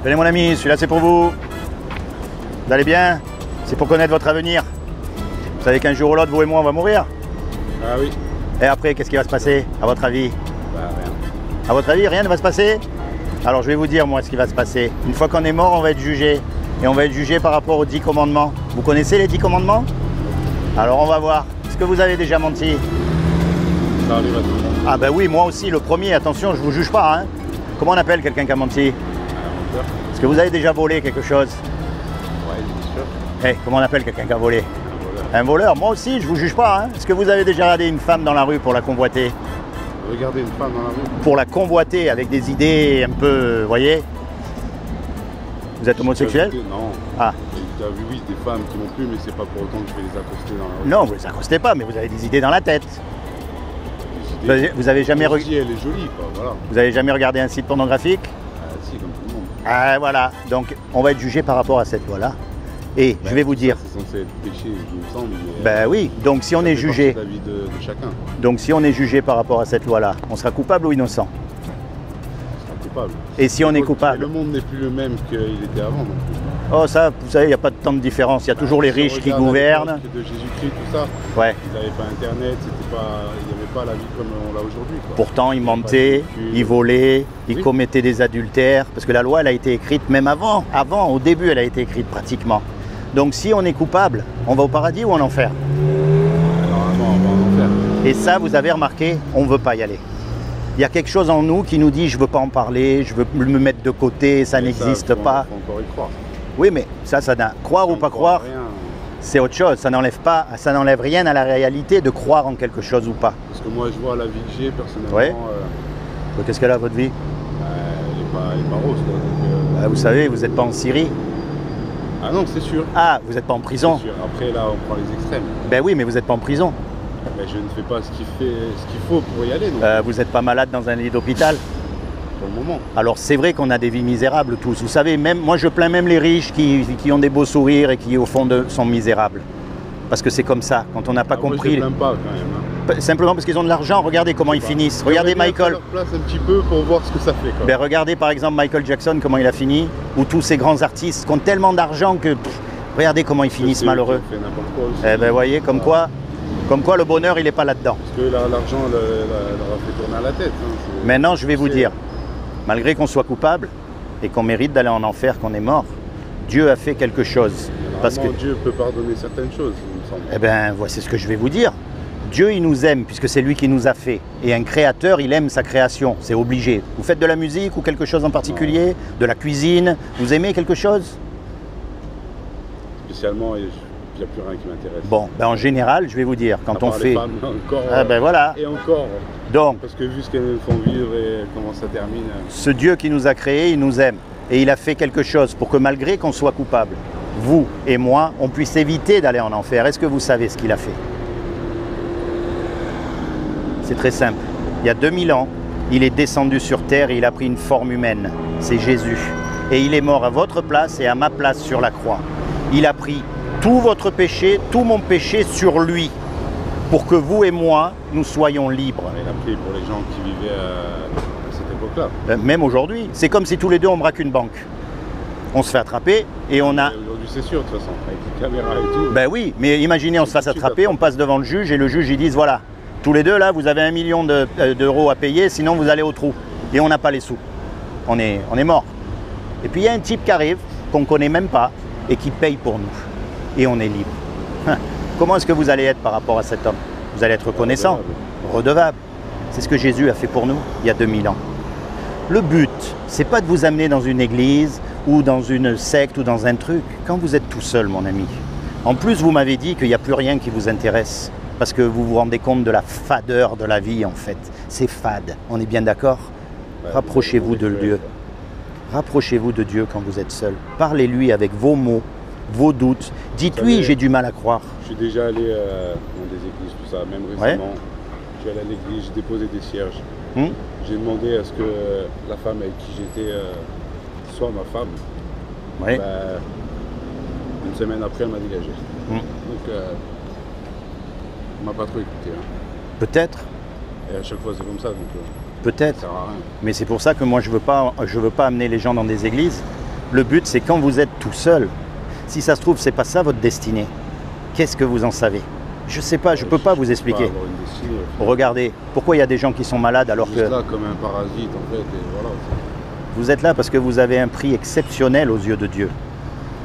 Tenez mon ami, celui-là c'est pour vous. Vous allez bien? C'est pour connaître votre avenir. Vous savez qu'un jour ou l'autre, vous et moi, on va mourir. Ah oui. Et après, qu'est-ce qui va se passer, à votre avis? Bah rien. À votre avis, rien ne va se passer? Alors je vais vous dire moi ce qui va se passer. Une fois qu'on est mort, on va être jugé. Et on va être jugé par rapport aux 10 commandements. Vous connaissez les 10 commandements? Alors on va voir. Est-ce que vous avez déjà menti? Ça arrive à tout le monde. Ah ben oui, moi aussi, le premier, attention, je vous juge pas. Hein. Comment on appelle quelqu'un qui a menti? Menteur. Est-ce que vous avez déjà volé quelque chose? Ouais, bien sûr. Hey, comment on appelle quelqu'un qui a volé? Un voleur. Un voleur? Moi aussi, je vous juge pas. Hein. Est-ce que vous avez déjà regardé une femme dans la rue pour la convoiter? Regardez une femme dans la rue. Pour la convoiter avec des idées un peu, vous voyez? Vous êtes homosexuel? Non. Ah. J'ai déjà vu, oui, des femmes qui n'ont plus, mais c'est pas pour autant que je vais les accoster dans la rue. Non, vous ne les accostez pas, mais vous avez des idées dans la tête. Des idées. Vous avez jamais, Je dis, elle est jolie, quoi, voilà. vous avez jamais regardé un site pornographique? Si, comme tout le monde. Ah voilà, donc on va être jugé par rapport à cette loi-là. Et je vais vous dire, C'est censé être péché, il me semble. Mais, ben oui, donc si on est jugé, C'est la vie de chacun. donc si on est jugé par rapport à cette loi-là, on sera coupable ou innocent? On sera coupable. Et si on est Et coupable? le monde n'est plus le même qu'il était avant non plus. Oh ça, vous savez, il n'y a pas de tant de différence, il y a toujours les Si on riches qui regarde à gouvernent. l'époque de Jésus-Christ, tout ça, Ouais. ils n'avaient pas Internet, il n'y avait pas la vie comme on l'a aujourd'hui. Quoi. Pourtant, ils Il y avait mentaient, pas de véhicule. ils volaient, ils Oui. commettaient des adultères, parce que la loi, elle a été écrite même avant, au début, elle a été écrite pratiquement. Donc si on est coupable, on va au paradis ou en enfer? Normalement, on va en enfer. Et ça, vous avez remarqué, on ne veut pas y aller. Il y a quelque chose en nous qui nous dit, je ne veux pas en parler, je veux me mettre de côté, ça Mais n'existe pas. Il faut encore y croire. Oui, mais ça croire ou pas croire, Rien. c'est autre chose. Ça n'enlève rien à la réalité de croire en quelque chose ou pas. Parce que moi, je vois la vie que j'ai personnellement. Ouais. Qu'est-ce qu'elle a, votre vie? Elle est pas rose. Quoi, donc, Vous savez, vous n'êtes pas en Syrie. Ah non, c'est sûr. Ah, vous n'êtes pas en prison. C'est sûr. Après, là, on prend les extrêmes. Ben oui, mais vous n'êtes pas en prison. Mais je ne fais pas ce qu'il faut pour y aller, donc, Vous n'êtes pas malade dans un lit d'hôpital. pour le moment. Alors c'est vrai qu'on a des vies misérables tous. Vous savez, même moi je plains même les riches qui ont des beaux sourires et qui au fond sont misérables. Parce que c'est comme ça, quand on n'a pas Moi, compris. je ne plains pas quand même. Hein. Simplement parce qu'ils ont de l'argent, regardez comment ils finissent. Regardez J'aimerais bien Michael. faire leur place un petit peu pour voir ce que ça fait. Quoi. Ben, regardez par exemple Michael Jackson, comment il a fini. Ou tous ces grands artistes qui ont tellement d'argent que... regardez comment ils finissent malheureux. Fait n'importe quoi aussi. Eh ben voyez, comme quoi le bonheur il n'est pas là-dedans. Parce que l'argent leur a fait tourner à la tête. Hein. Maintenant je vais vous dire, malgré qu'on soit coupable et qu'on mérite d'aller en enfer, qu'on est mort, Dieu a fait quelque chose. Parce que Dieu peut pardonner certaines choses, il me semble. eh bien, voici ce que je vais vous dire. Dieu, il nous aime puisque c'est lui qui nous a fait. Et un créateur, il aime sa création, c'est obligé. Vous faites de la musique ou quelque chose en particulier? De la cuisine? Vous aimez quelque chose? Spécialement, il n'y a plus rien qui m'intéresse. Bon, ben en général, je vais vous dire, quand on Les fait... femmes, encore, Ah ben voilà. Et encore. Donc, Parce que vu ce qu'elles nous font vivre et comment ça termine. ce Dieu qui nous a créés, il nous aime. Et il a fait quelque chose pour que malgré qu'on soit coupable, vous et moi, on puisse éviter d'aller en enfer. Est-ce que vous savez ce qu'il a fait? C'est très simple. Il y a 2000 ans, il est descendu sur terre et il a pris une forme humaine. C'est Jésus. Et il est mort à votre place et à ma place sur la croix. Il a pris tout votre péché, tout mon péché sur lui, pour que vous et moi, nous soyons libres. Il a pris pour les gens qui vivaient à cette époque-là. Même aujourd'hui. C'est comme si tous les deux on braque une banque. On se fait attraper et on a... Aujourd'hui c'est sûr de toute façon, avec les caméras et tout. Ben oui, mais imaginez on se fasse attraper, on passe devant le juge et le juge il dit voilà, tous les deux là vous avez 1 million d'euros à payer, sinon vous allez au trou. Et on n'a pas les sous. On est mort. Et puis il y a un type qui arrive, qu'on ne connaît même pas, et qui paye pour nous. Et on est libre. Comment est-ce que vous allez être par rapport à cet homme? Vous allez être reconnaissant, redevable. C'est ce que Jésus a fait pour nous il y a 2000 ans. Le but, c'est pas de vous amener dans une église ou dans une secte ou dans un truc, quand vous êtes tout seul, mon ami. En plus, vous m'avez dit qu'il n'y a plus rien qui vous intéresse, parce que vous vous rendez compte de la fadeur de la vie, en fait. C'est fade, on est bien d'accord? Rapprochez-vous de Dieu. Rapprochez-vous de Dieu quand vous êtes seul. Parlez-lui avec vos mots, vos doutes. Dites-lui, j'ai du mal à croire. Je suis déjà allé dans des églises, tout ça, même récemment. Je suis allé à l'église, j'ai déposé des cierges. J'ai demandé à ce que la femme avec qui j'étais soit ma femme. Oui. Bah, une semaine après, elle m'a dégagé. Donc, on m'a pas trop écouté. Hein. Peut-être. Et à chaque fois, c'est comme ça. Donc, Peut-être. ça sert à rien. Mais c'est pour ça que moi, je veux pas amener les gens dans des églises. Le but, c'est quand vous êtes tout seul. Si ça se trouve, c'est pas ça votre destinée. Qu'est-ce que vous en savez? Je sais pas, je peux pas vous expliquer. Regardez, pourquoi il y a des gens qui sont malades alors que... là comme un parasite en fait, et voilà. Vous êtes là parce que vous avez un prix exceptionnel aux yeux de Dieu.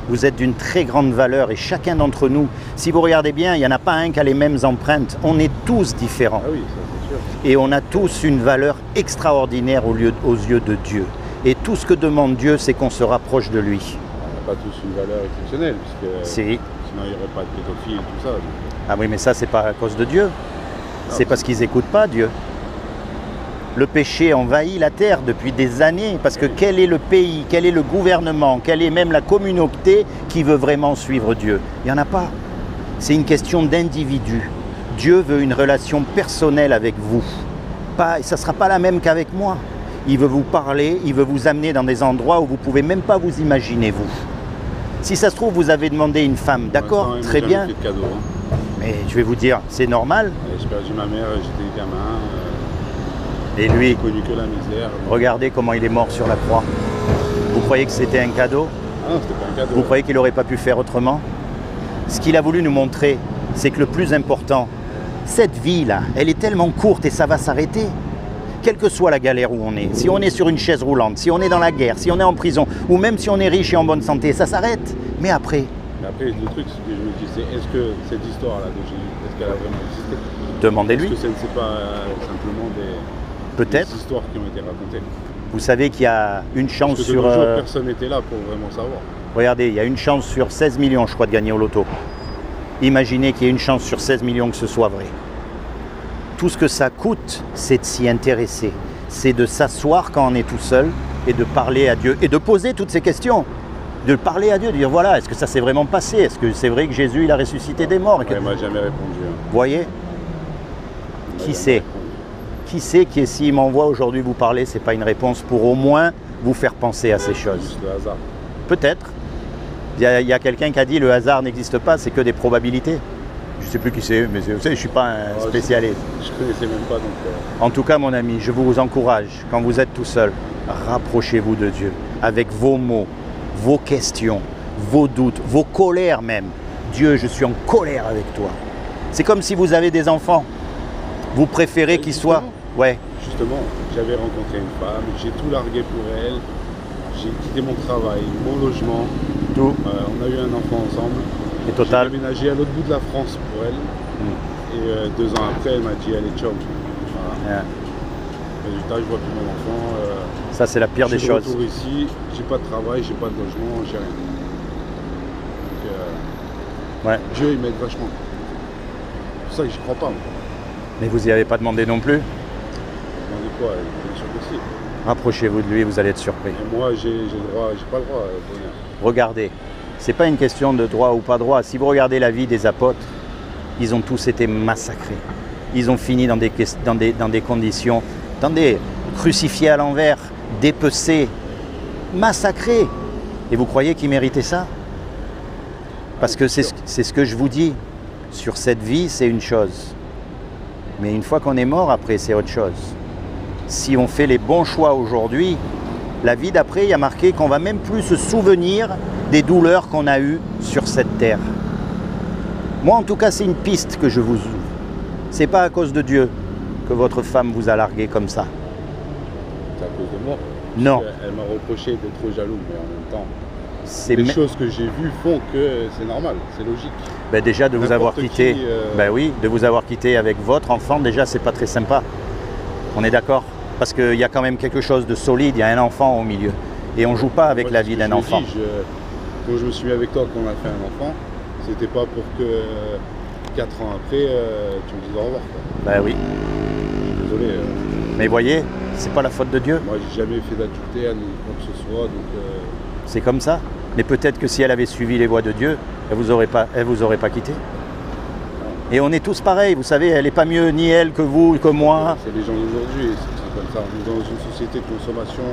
Vous êtes d'une très grande valeur et chacun d'entre nous, si vous regardez bien, il n'y en a pas un qui a les mêmes empreintes. On est tous différents. Ah oui, ça c'est sûr. Et on a tous une valeur extraordinaire aux yeux de Dieu. Et tout ce que demande Dieu, c'est qu'on se rapproche de lui. On n'a pas tous une valeur exceptionnelle, puisque sinon il n'y aurait pas de pédophiles et tout ça. Donc... Ah oui, mais ça, c'est pas à cause de Dieu. C'est parce qu'ils n'écoutent pas Dieu. Le péché envahit la terre depuis des années, parce que quel est le pays, quel est le gouvernement, quelle est même la communauté qui veut vraiment suivre Dieu? Il n'y en a pas. C'est une question d'individu. Dieu veut une relation personnelle avec vous. Ça ne sera pas la même qu'avec moi. Il veut vous parler, il veut vous amener dans des endroits où vous ne pouvez même pas vous imaginer, vous. Si ça se trouve, vous avez demandé une femme, d'accord, très bien. Fait de cadeau, hein. Mais je vais vous dire, c'est normal. J'ai perdu ma mère, j'étais gamin. Et lui, j'ai connu que la misère. Regardez comment il est mort sur la croix. Vous croyez que c'était un cadeau? Ah non, c'était pas un cadeau. Vous croyez qu'il n'aurait pas pu faire autrement? Ce qu'il a voulu nous montrer, c'est que le plus important, cette vie-là, elle est tellement courte et ça va s'arrêter. Quelle que soit la galère où on est, si on est sur une chaise roulante, si on est dans la guerre, si on est en prison, ou même si on est riche et en bonne santé, ça s'arrête. Mais après... Mais après, le truc, ce que je me dis, c'est est-ce que cette histoire-là de Jésus, est-ce qu'elle a vraiment existé? Demandez-lui. Est-ce que ce n'est pas simplement des histoires qui ont été racontées? Vous savez qu'il y a une chance parce que sur... personne n'était là pour vraiment savoir. Regardez, il y a une chance sur 16 millions, je crois, de gagner au loto. Imaginez qu'il y ait une chance sur 16 millions que ce soit vrai. Tout ce que ça coûte, c'est de s'y intéresser. C'est de s'asseoir quand on est tout seul et de parler à Dieu et de poser toutes ces questions. De parler à Dieu, de dire voilà, est-ce que ça s'est vraiment passé? Est-ce que c'est vrai que Jésus il a ressuscité des morts? Il m'a jamais répondu. Vous voyez? Qui sait? Qui sait que s'il m'envoie aujourd'hui vous parler, ce n'est pas une réponse pour au moins vous faire penser à ces choses? Juste le hasard. Peut-être. Il y a quelqu'un qui a dit le hasard n'existe pas, c'est que des probabilités. Je ne sais plus qui c'est, mais vous savez, je ne suis pas un spécialiste. Je ne connaissais même pas. Donc, En tout cas, mon ami, je vous encourage, quand vous êtes tout seul, rapprochez-vous de Dieu avec vos mots, vos questions, vos doutes, vos colères même. Dieu, je suis en colère avec toi. C'est comme si vous avez des enfants. Vous préférez qu'ils soient... Ouais. Justement, j'avais rencontré une femme, j'ai tout largué pour elle, j'ai quitté mon travail, mon logement. Tout. On a eu un enfant ensemble. Et total. J'ai déménagé à l'autre bout de la France pour elle. Et 2 ans après, elle m'a dit allez, ciao. Voilà. Résultat, je vois plus mon enfant. Ça, c'est la pire des choses. Je suis de retour ici, j'ai pas de travail, j'ai pas de logement, j'ai rien. Donc, Dieu, il m'aide vachement. C'est pour ça que j'y crois pas. Moi. Mais vous n'y avez pas demandé non plus? Demandez quoi? Bien sûr que si. Rapprochez-vous de lui, vous allez être surpris. Et moi, j'ai pas le droit à venir. Regardez, c'est pas une question de droit ou pas droit. Si vous regardez la vie des apôtres, ils ont tous été massacrés. Ils ont fini dans des conditions, crucifiés à l'envers, dépecés, massacrés. Et vous croyez qu'ils méritaient ça? Parce que c'est ce que je vous dis. Sur cette vie, c'est une chose. Mais une fois qu'on est mort, après, c'est autre chose. Si on fait les bons choix aujourd'hui, la vie d'après, il y a marqué qu'on ne va même plus se souvenir des douleurs qu'on a eues sur cette terre. Moi, en tout cas, c'est une piste que je vous ouvre. Ce n'est pas à cause de Dieu que votre femme vous a largué comme ça. C'est à cause de moi. Non. Elle m'a reproché d'être trop jaloux, mais en même temps, les choses que j'ai vues font que c'est normal, c'est logique. Ben déjà de vous avoir quitté, oui, de vous avoir quitté avec votre enfant, déjà c'est pas très sympa. On est d'accord? Parce qu'il y a quand même quelque chose de solide, il y a un enfant au milieu. Et on ne joue pas avec la vie d'un enfant. Quand je me suis mis avec toi, qu'on a fait un enfant, c'était pas pour que 4 ans après, tu me dises au revoir. Quoi. Ben oui. Désolé. Mais voyez, c'est pas la faute de Dieu. Moi, j'ai jamais fait d'adultère ni quoi que ce soit, donc... C'est comme ça. Mais peut-être que si elle avait suivi les voies de Dieu, elle vous aurait pas quitté. Et on est tous pareils, vous savez, elle n'est pas mieux ni elle que vous, que moi. C'est les gens d'aujourd'hui, c'est comme ça. On est dans une société de consommation.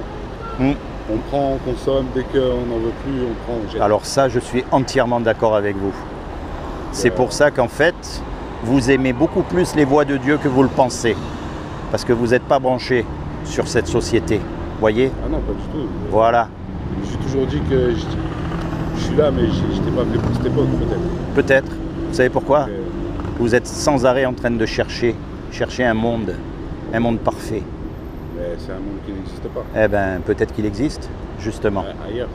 On prend, on consomme, dès qu'on n'en veut plus, on prend, on jette. Alors ça, je suis entièrement d'accord avec vous. C'est pour ça qu'en fait, vous aimez beaucoup plus les voies de Dieu que vous le pensez. Parce que vous n'êtes pas branché sur cette société. Voyez? Ah non, pas du tout. Voilà. Je suis toujours dit que je suis là, mais je n'étais pas fait pour cette époque, peut-être. Peut-être. Vous savez pourquoi? Vous êtes sans arrêt en train de chercher un monde parfait. Mais c'est un monde qui n'existe pas. Eh bien, peut-être qu'il existe, justement. Ailleurs.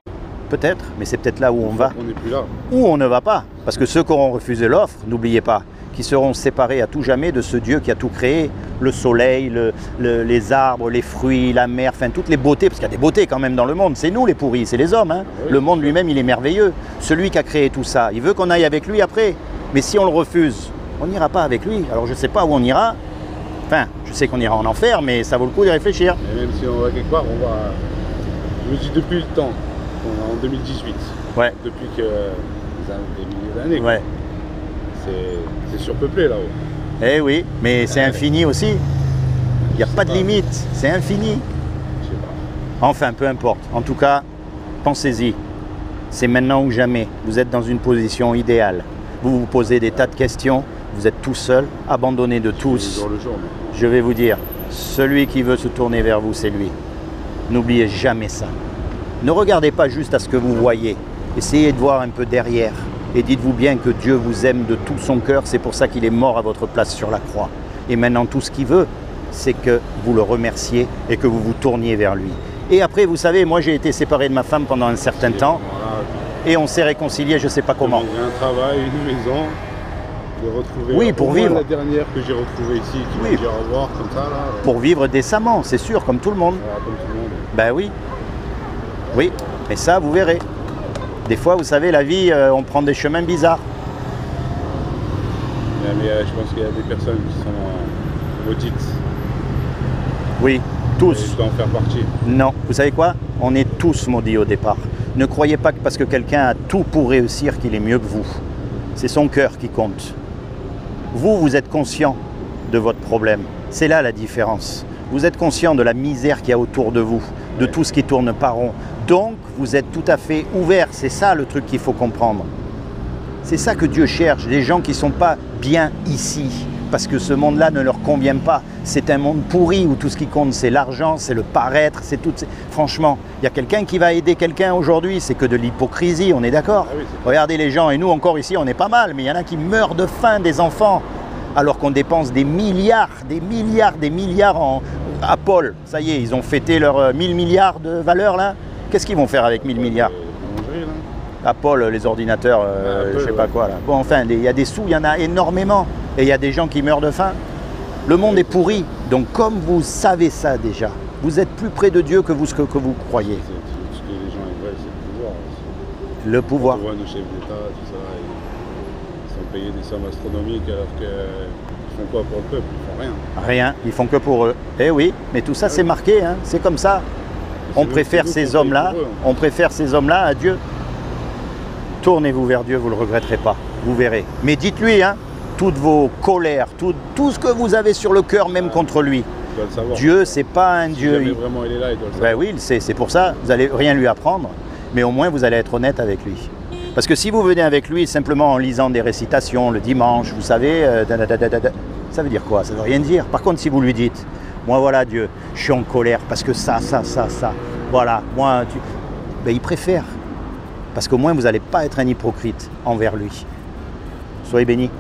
Peut-être, mais c'est peut-être là où on va. On n'est plus là. Ou on ne va pas. Parce que ceux qui auront refusé l'offre, n'oubliez pas, qui seront séparés à tout jamais de ce Dieu qui a tout créé, le soleil, les arbres, les fruits, la mer, enfin toutes les beautés, parce qu'il y a des beautés quand même dans le monde. C'est nous les pourris, c'est les hommes. Hein. Oui, le monde lui-même, il est merveilleux. Celui qui a créé tout ça, il veut qu'on aille avec lui après. Mais si on le refuse, on n'ira pas avec lui. Alors je ne sais pas où on ira. Enfin, je sais qu'on ira en enfer, mais ça vaut le coup d'y réfléchir. Et même si on va quelque part, on va... Je me dis depuis le temps, on est en 2018, ouais. Depuis que des milliers d'années, ouais. C'est surpeuplé là-haut. Eh oui, mais c'est infini aussi. Il n'y a pas de limite, c'est infini. Je sais pas. Enfin, peu importe. En tout cas, pensez-y. C'est maintenant ou jamais. Vous êtes dans une position idéale. Vous vous posez des tas de questions. Vous êtes tout seul, abandonné de tous. Je vais vous dire, celui qui veut se tourner vers vous, c'est lui. N'oubliez jamais ça. Ne regardez pas juste à ce que vous voyez. Essayez de voir un peu derrière. Et dites-vous bien que Dieu vous aime de tout son cœur. C'est pour ça qu'il est mort à votre place sur la croix. Et maintenant, tout ce qu'il veut, c'est que vous le remerciez et que vous vous tourniez vers lui. Et après, vous savez, moi j'ai été séparé de ma femme pendant un certain temps. Et on s'est réconcilié, je ne sais pas comment. Il y a un travail, une maison. Retrouver, oui, pour vivre. La dernière que j'ai retrouvée ici, qui m'a dit au revoir, comme ça. Là, pour vivre décemment, c'est sûr, comme tout le monde. Voilà, comme tout le monde. Ben oui. Oui, mais ça, vous verrez. Des fois, vous savez, la vie, on prend des chemins bizarres. Mais je pense qu'il y a des personnes qui sont maudites. Oui, tous. Et je dois en faire partie. Non, vous savez quoi? On est tous maudits au départ. Ne croyez pas que parce que quelqu'un a tout pour réussir qu'il est mieux que vous. C'est son cœur qui compte. Vous êtes conscient de votre problème. C'est là la différence. Vous êtes conscient de la misère qu'il y a autour de vous, de tout ce qui tourne pas rond. Donc, vous êtes tout à fait ouvert. C'est ça le truc qu'il faut comprendre. C'est ça que Dieu cherche, des gens qui ne sont pas bien ici, parce que ce monde-là ne leur convient pas. C'est un monde pourri où tout ce qui compte, c'est l'argent, c'est le paraître, c'est tout. Franchement, il y a quelqu'un qui va aider quelqu'un aujourd'hui, c'est que de l'hypocrisie, on est d'accord? Ah oui, regardez les gens, et nous encore ici, on est pas mal, mais il y en a qui meurent de faim, des enfants, alors qu'on dépense des milliards à Paul. Ça y est, ils ont fêté leurs 1000 milliards de valeur là. Qu'est-ce qu'ils vont faire avec 1000 milliards? Apple, les ordinateurs, je sais pas quoi là. Bon, enfin, il y a des sous, il y en a énormément. Et il y a des gens qui meurent de faim. Le monde est pourri. Donc, comme vous savez ça déjà, vous êtes plus près de Dieu que ce que vous croyez. Ce que les gens veulent, c'est le pouvoir. On voit nos chefs d'État, tout ça, ils sont payés des sommes astronomiques alors qu'ils font quoi pour le peuple? Ils font rien. Rien, ils font que pour eux. Eh oui, mais tout ça, c'est marqué, hein, c'est comme ça. On préfère ces hommes-là, à Dieu. Tournez-vous vers Dieu, vous ne le regretterez pas, vous verrez. Mais dites-lui, hein, toutes vos colères, tout ce que vous avez sur le cœur, même contre lui. Dieu, c'est pas un Dieu. Si vraiment il est là, il doit le savoir. Ben oui, il sait, c'est pour ça, vous n'allez rien lui apprendre, mais au moins vous allez être honnête avec lui. Parce que si vous venez avec lui simplement en lisant des récitations le dimanche, vous savez, ça veut dire quoi? Ça ne veut rien dire. Par contre, si vous lui dites, moi voilà Dieu, je suis en colère parce que ça, voilà, moi, ben, il préfère. Parce qu'au moins, vous n'allez pas être un hypocrite envers lui. Soyez bénis.